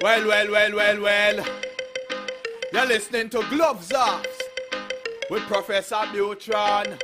Well. You're listening to Gloves Off with Professor Buitrón.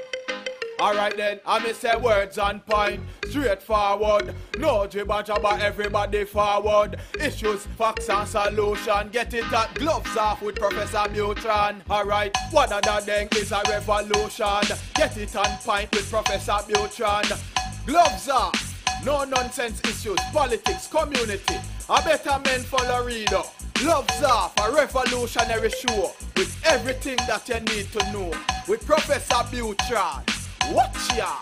Alright then, I may say words on point, straightforward. No jib and jab, everybody forward. Issues, facts and solution. Get it at Gloves Off with Professor Buitrón. Alright, one other thing is a revolution. Get it on point with Professor Buitrón. Gloves Off, no nonsense issues, politics, community. A better men follow reader. Gloves Off, a revolutionary show with everything that you need to know. With Professor Buitrón. Watch ya!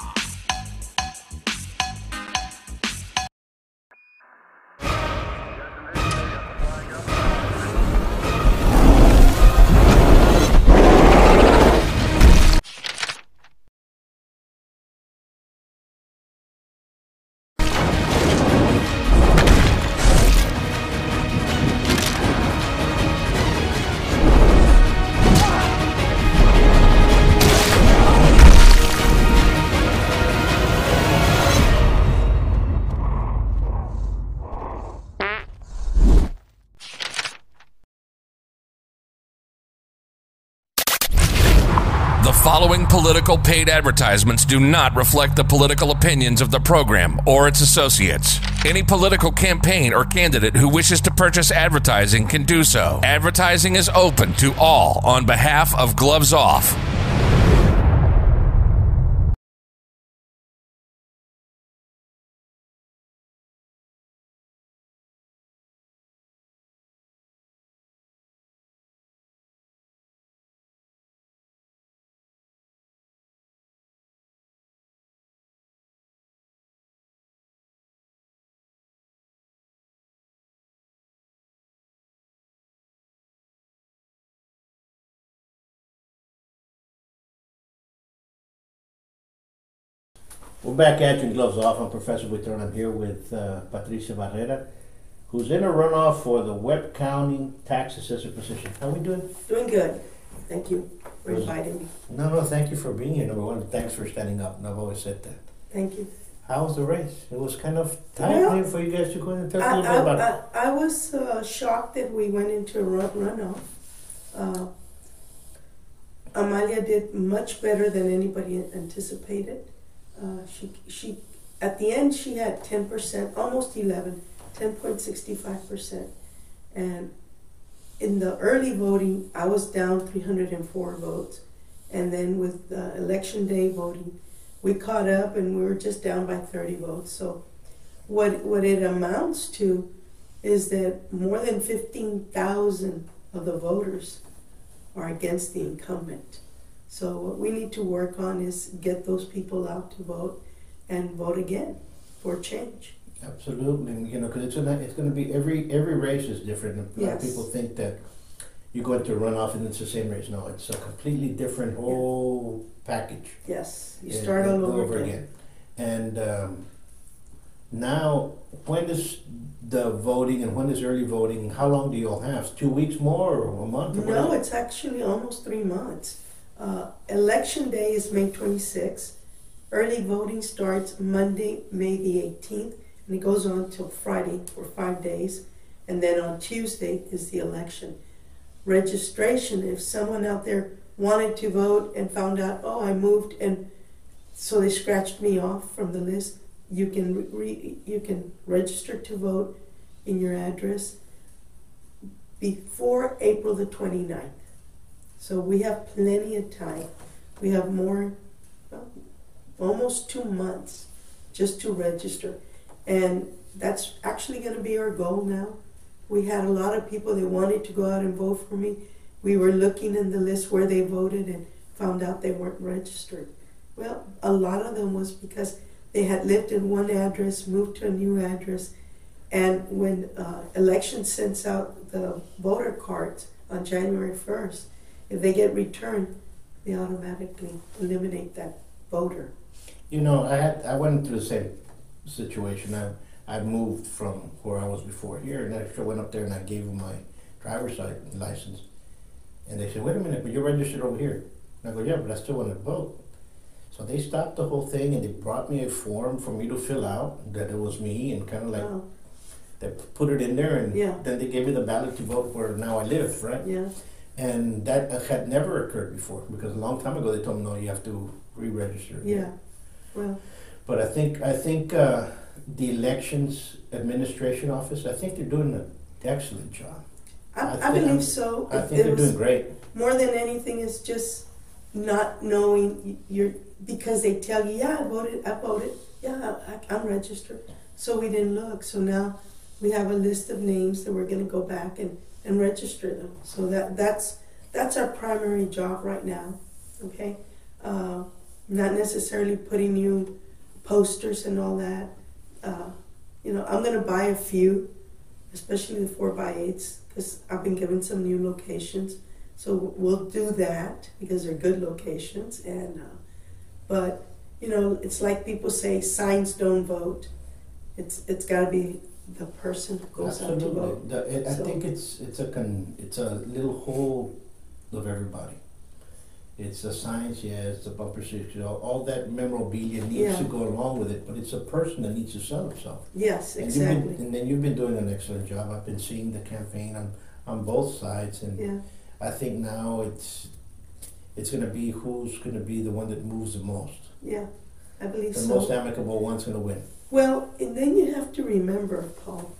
The following political paid advertisements do not reflect the political opinions of the program or its associates. Any political campaign or candidate who wishes to purchase advertising can do so. Advertising is open to all on behalf of Gloves Off. We're back at you in Gloves Off. I'm Professor Buitrón. I'm here with Patricia Barrera, who's in a runoff for the Webb County Tax Assessor position. How are we doing? Doing good. Thank you for inviting me. No, thank you for being here. Number one, thanks for standing up. And I've always said that. Thank you. How was the race? It was kind of tiring for you guys to go in and talk a little bit about it. I was shocked that we went into a runoff. Amalia did much better than anybody anticipated. She at the end she had 10%, almost 11, 10.65%, and in the early voting I was down 304 votes, and then with the election day voting we caught up and we were just down by 30 votes. So what it amounts to is that more than 15,000 of the voters are against the incumbent. So what we need to work on is get those people out to vote and vote again for change. Absolutely, because it's going to be every race is different. A lot of people think that you go into a runoff and it's the same race. No, it's a completely different whole package. Yes, you start all over again. And now, when is the voting and when is early voting? How long do you all have? 2 weeks more or a month? No, it's actually almost 3 months. Election day is May 26th. Early voting starts Monday, May the 18th, and it goes on till Friday for 5 days. And then on Tuesday is the election. Registration, if someone out there wanted to vote and found out, oh, I moved, and so they scratched me off from the list, you can register to vote in your address before April the 29th. So we have plenty of time. We have almost 2 months just to register. And that's actually going to be our goal now. We had a lot of people that wanted to go out and vote for me. We were looking in the list where they voted and found out they weren't registered. Well, a lot of them was because they had lived in one address, moved to a new address, and when election sends out the voter cards on January 1st, if they get returned, they automatically eliminate that voter. I went through the same situation. I moved from where I was before here, and I went up there and I gave them my driver's license. And they said, wait a minute, but you're registered over here. And I go, yeah, but I still want to vote. So they stopped the whole thing and they brought me a form for me to fill out that it was me, and kind of like, They put it in there, and Yeah. then they gave me the ballot to vote where now I live, right? Yeah. And that had never occurred before, because a long time ago they told me, no, you have to re-register. Yeah. Well. But I think the elections administration office, I think they're doing an excellent job. I believe so. I think they're doing great. More than anything, is just not knowing because they tell you, yeah, I voted, yeah, I'm registered. So we didn't look. So now we have a list of names that we're going to go back and register them. So that's our primary job right now. Okay, not necessarily putting new posters and all that. I'm going to buy a few, especially the 4x8s, because I've been given some new locations. So we'll do that because they're good locations. And but it's like people say, signs don't vote. It's got to be the person who goes out to vote. I think it's a little whole of everybody. It's the signs, it's the bumper stickers, all that memorabilia needs to go along with it, but it's a person that needs to sell himself. Yes, exactly. And then you've been doing an excellent job. I've been seeing the campaign on both sides, and I think now it's going to be who's going to be the one that moves the most. Yeah, I believe the so. The most amicable one's going to win. Well, and then you have to remember, Paul,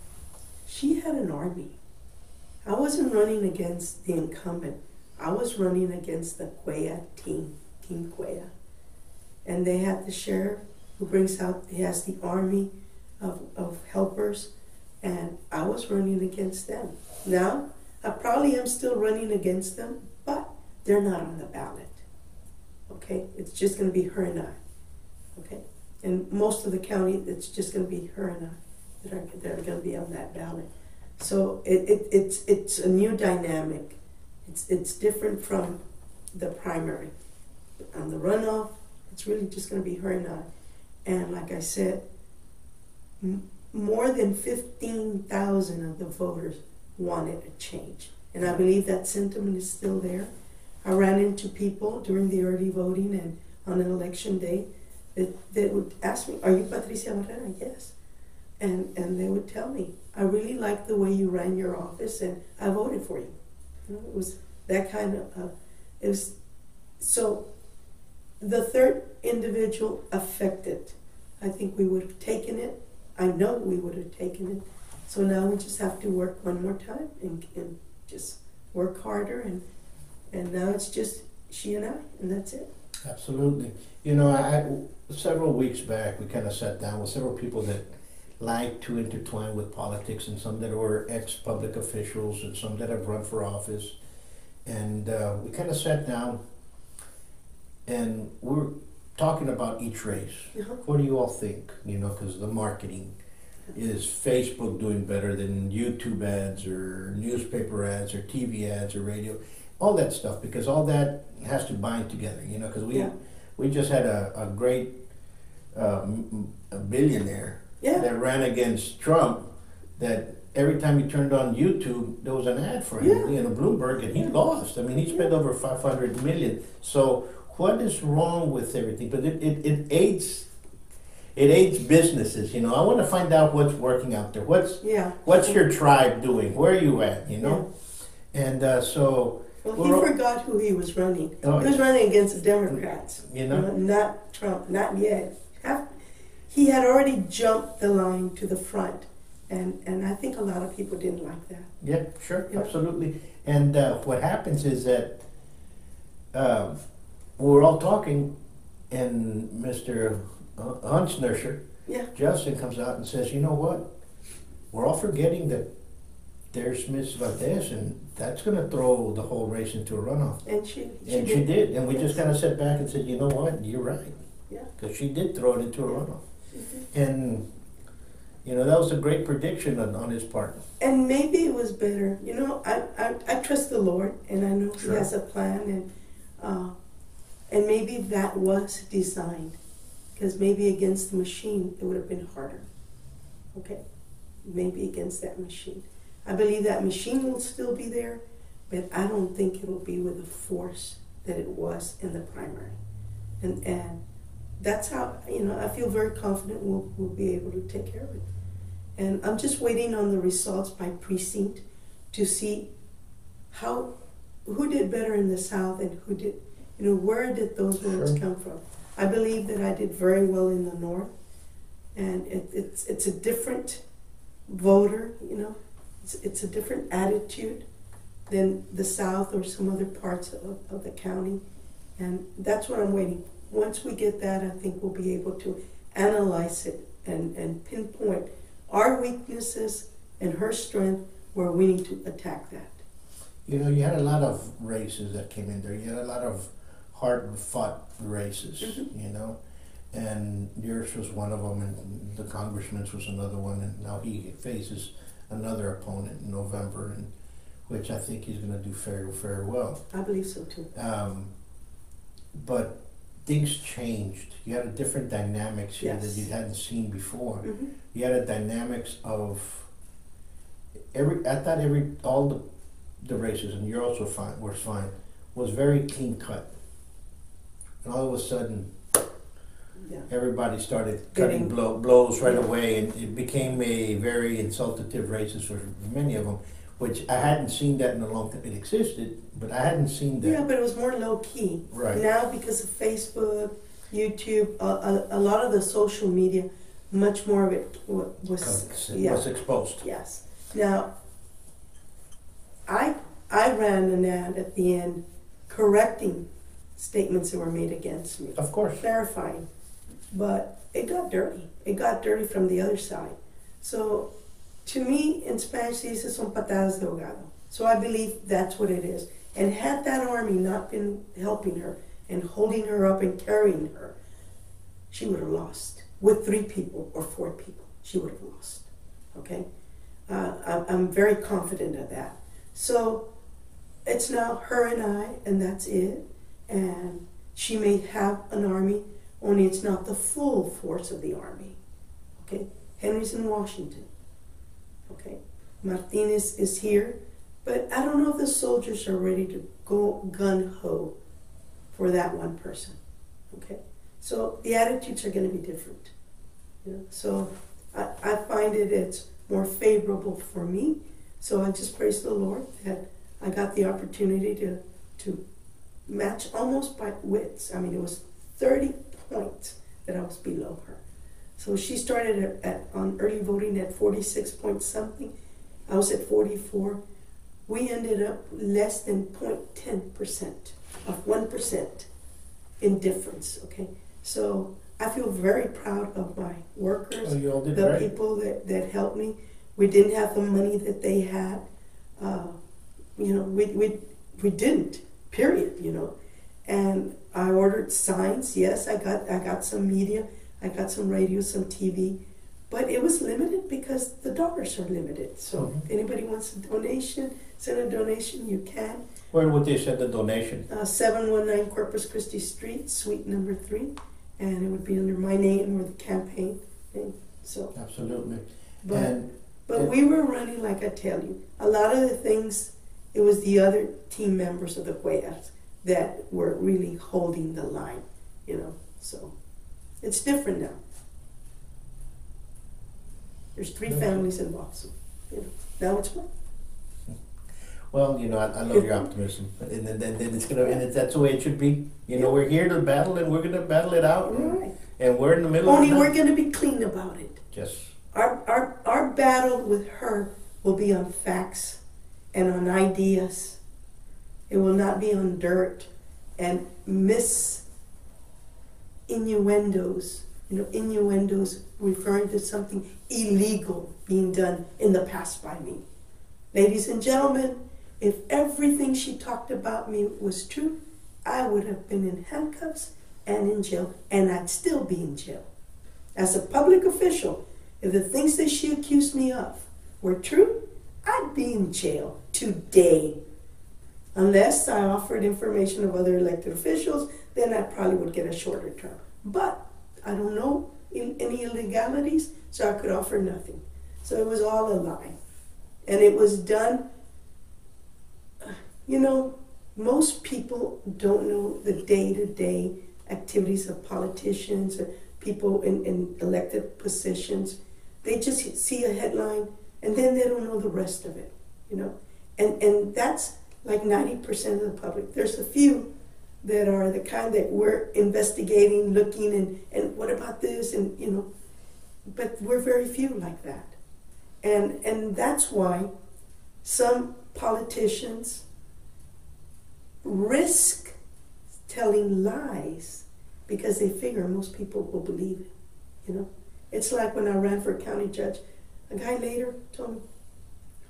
she had an army. I wasn't running against the incumbent. I was running against the Cuellar Team Cuellar. And they had the sheriff who he has the army of helpers, and I was running against them. Now, I probably am still running against them, but they're not on the ballot. Okay? It's just going to be her and I. Okay? And most of the county, it's just going to be her and I that are going to be on that ballot. So it's a new dynamic. It's different from the primary. On the runoff, it's really just going to be her and I. And like I said, more than 15,000 of the voters wanted a change. And I believe that sentiment is still there. I ran into people during the early voting and on an election day that would ask me, "Are you Patricia Barrera?" Yes. And they would tell me, "I really like the way you ran your office and I voted for you." It was that kind of, it was, so the third individual affected, I think we would have taken it. I know we would have taken it. So now we just have to work one more time and just work harder. And now it's just she and I, and that's it. Absolutely. Several weeks back, we kind of sat down with several people that like to intertwine with politics, and some that were ex-public officials and some that have run for office. And we kind of sat down and we were talking about each race. What do you all think? Because the marketing, is Facebook doing better than YouTube ads or newspaper ads or TV ads or radio? All that stuff, because all that has to bind together, because we just had a great a billionaire that ran against Trump, that every time he turned on YouTube, there was an ad for him, Bloomberg, and he lost. I mean, he spent over $500 million. So what is wrong with everything? But it aids businesses. I want to find out what's working out there. What's your tribe doing? Where are you at? And so. Well, he forgot who he was running. He was running against the Democrats. Not Trump. Not yet. He had already jumped the line to the front. And I think a lot of people didn't like that. Yeah, sure, absolutely. And what happens is that we're all talking, and Mr. Huntsnerscher, Justin, comes out and says, "You know what? We're all forgetting that there's Miss Valdez, and that's going to throw the whole race into a runoff." And she did. And we just kind of sat back and said, "You know what? You're right." Yeah. Because she did throw it into a runoff. And that was a great prediction on his part. And maybe it was better. I trust the Lord, and I know He has a plan, and maybe that was designed, because maybe against the machine it would have been harder. Okay, maybe against that machine. I believe that machine will still be there, but I don't think it will be with the force that it was in the primary, and that's how I feel very confident we'll be able to take care of it. And I'm just waiting on the results by precinct to see who did better in the South and who did, where did those votes come from. I believe that I did very well in the North, and it's a different voter, it's a different attitude than the South or some other parts of the county, and that's what I'm waiting. Once we get that, I think we'll be able to analyze it and pinpoint our weaknesses and her strength where we need to attack that. You had a lot of races that came in there. You had a lot of hard-fought races, and yours was one of them, and the congressman's was another one, and now he faces another opponent in November, and which I think he's going to do very, very well. I believe so too. But things changed. You had a different dynamics here that you hadn't seen before. Mm-hmm. You had a dynamics of all the races, and you're also fine, was very clean cut. And all of a sudden, everybody started cutting blows right away, and it became a very insultative races for many of them, which I hadn't seen that in a long time. It existed, but I hadn't seen that. Yeah, but it was more low key. Right. Now, because of Facebook, YouTube, a lot of the social media, much more of it was exposed. Yes. Now, I ran an ad at the end correcting statements that were made against me. Of course. Clarifying. But it got dirty. It got dirty from the other side. So, to me, in Spanish, se dice son patadas de ahogado. So I believe that's what it is. And had that army not been helping her and holding her up and carrying her, she would have lost. With 3 people or 4 people, she would have lost. Okay? I'm very confident of that. So it's now her and I, and that's it. And she may have an army, only it's not the full force of the army. Okay? Henry's in Washington. Okay? Martinez is here. But I don't know if the soldiers are ready to go gun-ho for that one person. Okay? So the attitudes are going to be different. So I find it's more favorable for me. So I just praise the Lord that I got the opportunity to match almost by wits. I mean, it was 30 points that I was below her. So she started on early voting at 46 point something. I was at 44. We ended up less than 0.10% of 1% in difference, okay? So I feel very proud of my workers, you all did the great. people that helped me. We didn't have the money that they had. We didn't, period, And I ordered signs. Yes, I got some media. I got some radio, some TV. But it was limited because the dollars are limited. So if anybody wants a donation, send a donation, you can. Where would they send the donation? 719 Corpus Christi Street, suite number 3. And it would be under my name or the campaign thing. So absolutely. But we were running, like I tell you, a lot of the things, it was the other team members of the Cuellas that were really holding the line, So it's different now. There's 3 families involved, so now it's one. Well, I love your optimism, and then it's that's the way it should be. We're here to battle, and we're gonna battle it out, Right. and we're in the middle. Only of we're gonna be clean about it. Yes. Our battle with her will be on facts and on ideas. It will not be on dirt and innuendos. Innuendos referring to something illegal being done in the past by me. Ladies and gentlemen, if everything she talked about me was true, I would have been in handcuffs and in jail, and I'd still be in jail. As a public official, if the things that she accused me of were true, I'd be in jail today. Unless I offered information of other elected officials, then I probably would get a shorter term. But I don't know any illegalities, so I could offer nothing. So it was all a lie. And it was done, most people don't know the day-to-day activities of politicians or people in elected positions. They just see a headline and then they don't know the rest of it, you know. And that's like 90% of the public. There's a few that are the kind that we're investigating, looking, and what about this, and you know, but we're very few like that. And that's why some politicians risk telling lies because they figure most people will believe it, you know. It's like when I ran for county judge, a guy later told me,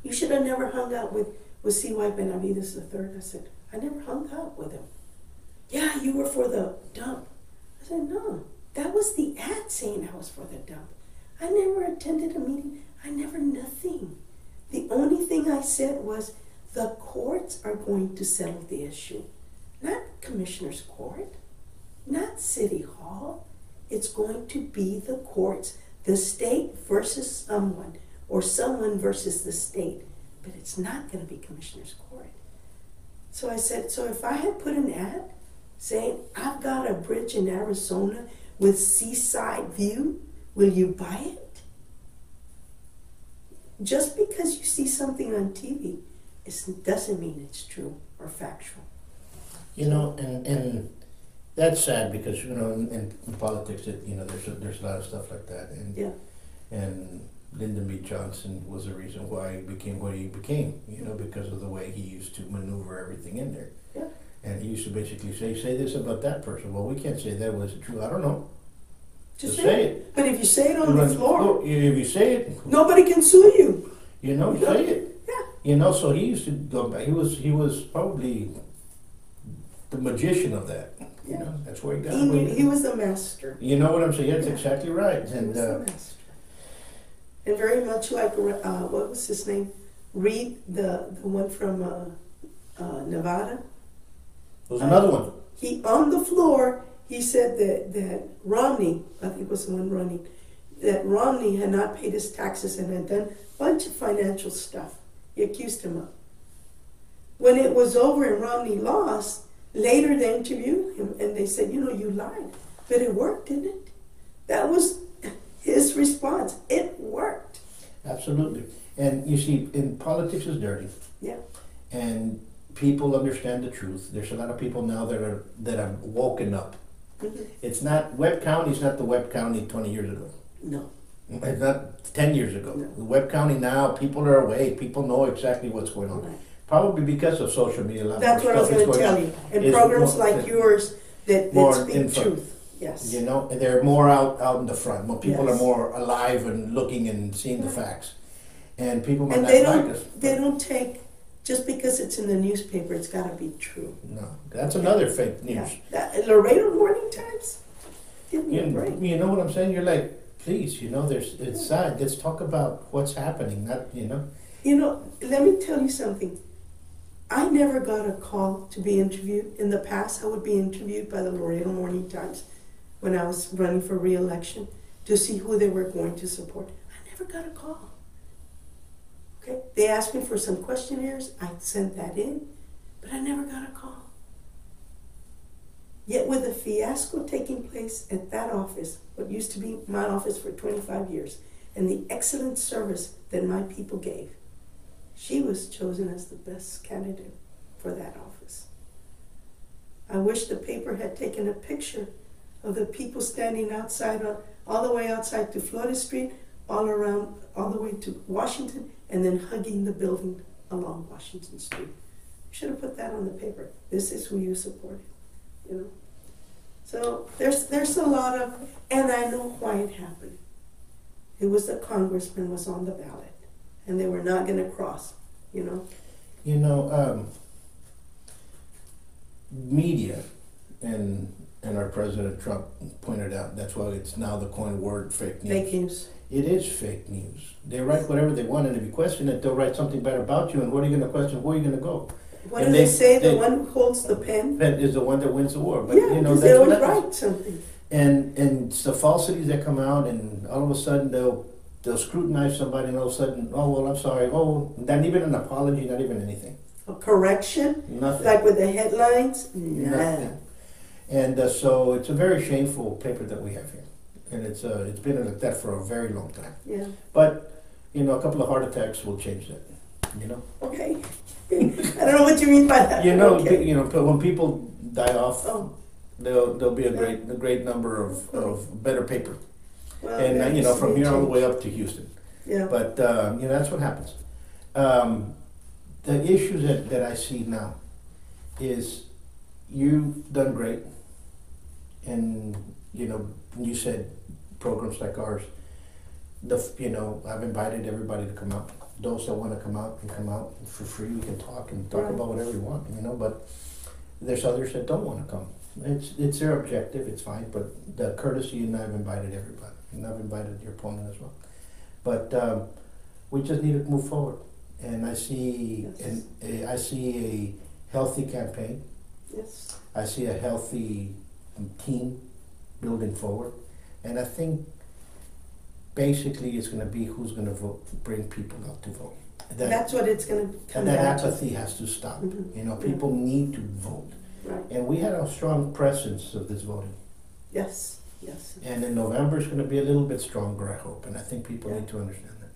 you should have never hung out with C.Y. Benavides III. I said, I never hung out with him. Yeah, you were for the dump. I said, no, that was the ad saying I was for the dump. I never attended a meeting. I never nothing. The only thing I said was the courts are going to settle the issue. Not Commissioner's Court, not City Hall. It's going to be the courts, the state versus someone, or someone versus the state. But it's not going to be Commissioner's Court. So I said, so if I had put an ad saying, I've got a bridge in Arizona with seaside view, will you buy it? Just because you see something on TV, it doesn't mean it's true or factual. You know, and that's sad because, you know, in politics, you know, there's a lot of stuff like that. And, yeah. And Lyndon B. Johnson was the reason why he became what he became, you know, because of the way he used to maneuver everything in there. Yeah. And he used to basically say this about that person. Well, we can't say that. Was it true? I don't know. Just say it. But if you say it on the floor, if you say it, nobody can sue you. You know, say it. Yeah. You know, so he used to go back. He was probably the magician of that. You know, that's where he got He was the master. You know what I'm saying? That's exactly right. And the master. And very much like what was his name? Reed, the one from Nevada. There was another one. He on the floor. He said that Romney, I think it was the one running, that Romney had not paid his taxes and had done a bunch of financial stuff. He accused him of. When it was over and Romney lost, later they interviewed him and they said, you know, you lied. But it worked, didn't it? That was his response. It worked. Absolutely. And you see, in politics is dirty. Yeah. And people understand the truth. There's a lot of people now that are woken up. Mm-hmm. It's not, Webb County is not the Webb County 20 years ago. No. It's not 10 years ago. No. The Webb County now, people are awake. People know exactly what's going on. Right. Probably because of social media. That's what I was going to tell you. And programs like yours that speak truth. Yes. You know, and they're more out in the front. More people Yes. are more alive and looking and seeing the facts. And people might And not like us. They don't take, just because it's in the newspaper, it's got to be true. No, that's another fake news. Yeah. Laredo Morning Times? Give me a break. You know what I'm saying? You're like, please, you know, it's sad. Let's talk about what's happening, not, you know. You know, let me tell you something. I never got a call to be interviewed. In the past, I would be interviewed by the Laredo Morning Times when I was running for re-election to see who they were going to support. I never got a call. Okay? They asked me for some questionnaires. I sent that in, but I never got a call. Yet with the fiasco taking place at that office, what used to be my office for 25 years, and the excellent service that my people gave, she was chosen as the best candidate for that office. I wish the paper had taken a picture of the people standing outside, all the way outside to Florida Street, all around, all the way to Washington, and then hugging the building along Washington Street. You should have put that on the paper. This is who you supported, you know. So there's a lot of, and I know why it happened. It was the congressman was on the ballot, and they were not going to cross, you know. You know, media and our President Trump pointed out, that's why it's now the coined word fake news. Fake news. It is fake news. They write whatever they want, and if you question it, they'll write something bad about you, and what are you going to question? Where are you going to go? What do they say? The one who holds the pen? Pen is the one that wins the war. But, yeah, you know, because they always write something. And it's the falsities that come out, and all of a sudden they'll scrutinize somebody, and all of a sudden, oh, well, I'm sorry. Oh, not even an apology, not even anything. A correction? Nothing. Like with the headlines? Nothing. And so it's a very shameful paper that we have here. and it's been like that for a very long time. Yeah. But a couple of heart attacks will change that. Okay. I don't know what you mean by that. Okay. When people die off, Oh. there'll be a great number of better paper, Well, and from here all the way up to Houston. Yeah. But that's what happens. The issues that I see now is you've done great, and you said programs like ours. I've invited everybody to come out. Those that want to come out can come out for free. We can talk Right. about whatever you want, But there's others that don't want to come. It's their objective. It's fine. But the courtesy, and I've invited everybody, and I've invited your opponent as well. But we just need to move forward. And I see, Yes. I see a healthy campaign. Yes. I see a healthy team building forward, and I think basically it's going to be who's going to vote, bring people out to vote. That's what it's going to come And that down to. apathy has to stop. Mhm. People need to vote, Right. and we had a strong presence of this voting. Yes. Yes. And in November it's going to be a little bit stronger, I hope, and I think people Yeah. need to understand that.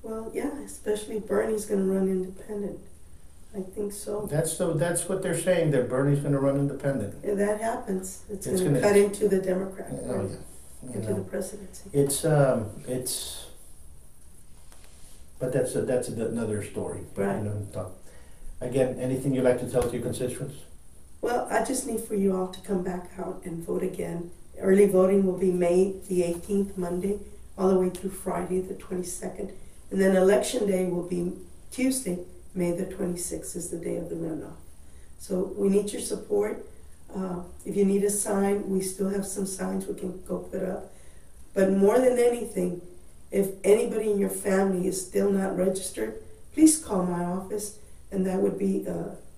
Well, yeah, especially Bernie's going to run independent. I think so. That's what they're saying. That Bernie's going to run independent. If that happens, it's It's going to gonna- cut into the Democrat, Oh yeah. into the presidency. But that's another story. But Right. talk. Again, anything you'd like to tell to your constituents? Well, I just need for you all to come back out and vote again. Early voting will be May the 18th, Monday, all the way through Friday the 22nd. And then Election Day will be Tuesday, May the 26th is the day of the runoff. So we need your support. If you need a sign, we still have some signs we can go put up. But more than anything, if anybody in your family is still not registered, please call my office, and that would be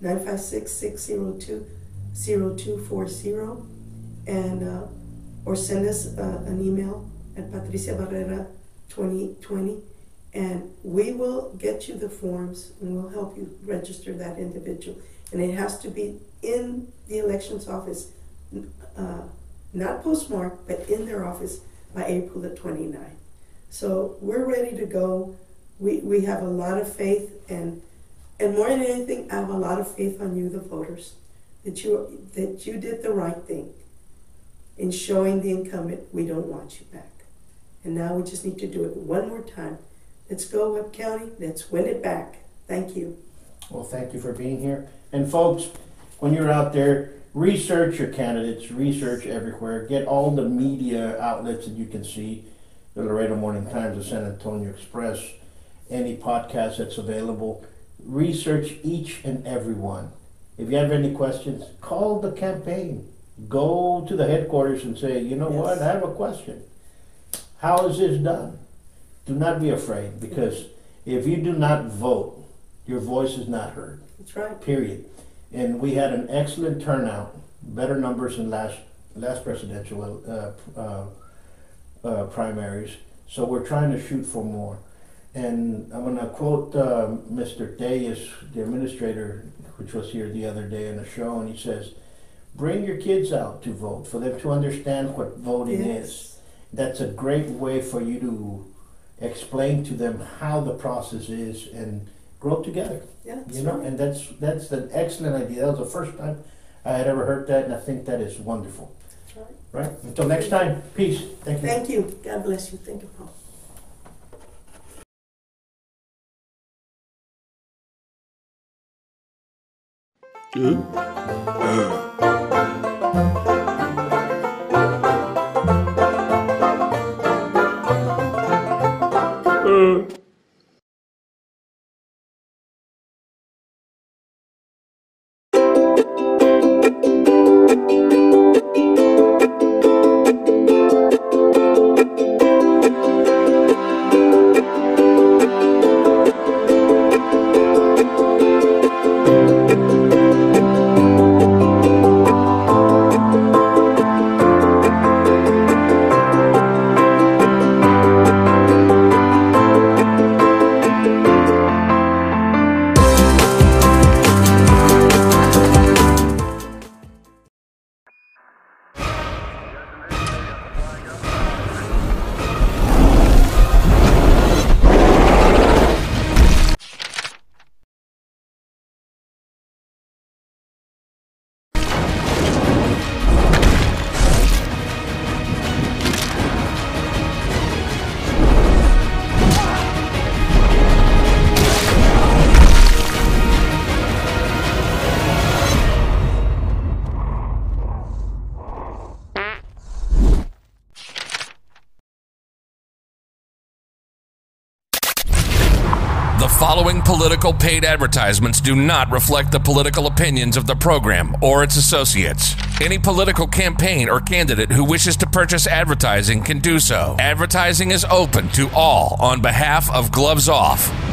956-602-0240, and or send us an email at Patricia Barrera 2020, and we will get you the forms and we'll help you register that individual. And it has to be in the elections office, not postmarked, but in their office by April the 29th. So we're ready to go. We have a lot of faith, and more than anything, I have a lot of faith on you, the voters, that you did the right thing in showing the incumbent we don't want you back. And now we just need to do it one more time. Let's go, Webb County. Let's win it back. Thank you. Well, thank you for being here. And folks, when you're out there, research your candidates, research everywhere. Get all the media outlets that you can see, the Laredo Morning Times, the San Antonio Express, any podcast that's available. Research each and every one. If you have any questions, call the campaign. Go to the headquarters and say, you know what, I have a question. How is this done? Do not be afraid, because if you do not vote, your voice is not heard. That's right. Period. And we had an excellent turnout, better numbers than last presidential primaries. So we're trying to shoot for more. And I'm going to quote Mr. Deyes, the administrator, which was here the other day in a show, and he says, bring your kids out to vote, for them to understand what voting is. That's a great way for you to explain to them how the process is and grow together. Yeah, that's You know, right. and that's an excellent idea. That was the first time I had ever heard that, and I think that is wonderful. That's right. Right? Until next time, peace. Thank you. Thank you. God bless you. Thank you, Paul. The following political paid advertisements do not reflect the political opinions of the program or its associates. Any political campaign or candidate who wishes to purchase advertising can do so. Advertising is open to all on behalf of Gloves Off.